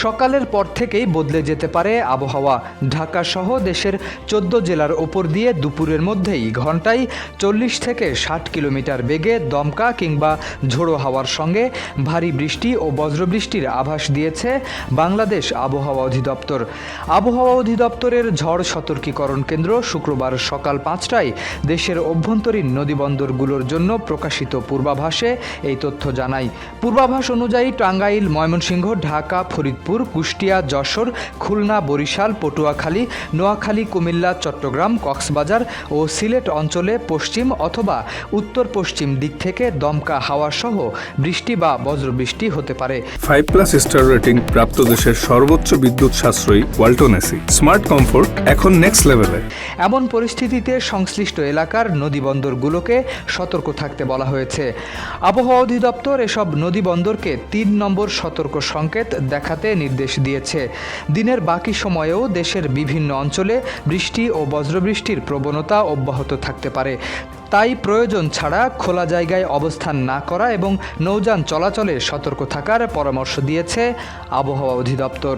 সকালের পর থেকেই বদলে যেতে পারে আবহাওয়া। ঢাকা সহ দেশের ১৪ জেলার ওপর দিয়ে দুপুরের মধ্যেই ঘন্টায় ৪০ থেকে ৬০ কিলোমিটার বেগে দমকা কিংবা ঝোড়ো হাওয়ার সঙ্গে ভারী বৃষ্টি ও বজ্রবৃষ্টির আভাস দিয়েছে বাংলাদেশ আবহাওয়া অধিদপ্তর। আবহাওয়া অধিদপ্তরের ঝড় সতর্কীকরণ কেন্দ্র শুক্রবার সকাল ৫টায় দেশের অভ্যন্তরীণ নদীবন্দরগুলোর জন্য প্রকাশিত পূর্বাভাসে এই তথ্য জানায়। পূর্বাভাস অনুযায়ী টাঙ্গাইল, ময়মনসিংহ, ঢাকা, ফরিদপুর, কুষ্টিয়া, যশোর, খুলনা, বরিশাল, পটুয়াখালী, নোয়াখালী, কুমিল্লা, চট্টগ্রাম, কক্সবাজার ও সিলেট অঞ্চলে পশ্চিম অথবা উত্তর পশ্চিম দিক থেকে দমকা হাওয়া সহ বৃষ্টি বা বজ্রবৃষ্টি হতে পারে। 5+ স্টার রেটিং প্রাপ্ত দেশের সর্বোচ্চ বিদ্যুৎ সাশ্রয়ী ওয়ালটন এসি। স্মার্ট কমফোর্ট এখন নেক্সট লেভেলে। এমন পরিস্থিতিতে সংশ্লিষ্ট এলাকার নদীবন্দরগুলোকে সতর্ক থাকতে বলা হয়েছে। আবহাওয়া অধিদপ্তর এসব নদীবন্দরকে ৩ নম্বর সতর্ক সংকেত দেখাতে নির্দেশ দিয়েছে। দিনের বাকি সময়েও দেশের বিভিন্ন অঞ্চলে বৃষ্টি ও বজ্রবৃষ্টির প্রবণতা অব্যাহত থাকতে পারে। তাই প্রয়োজন ছাড়া খোলা জায়গায় অবস্থান না করা এবং নৌযান চলাচলে সতর্ক থাকার পরামর্শ দিয়েছে আবহাওয়া অধিদপ্তর।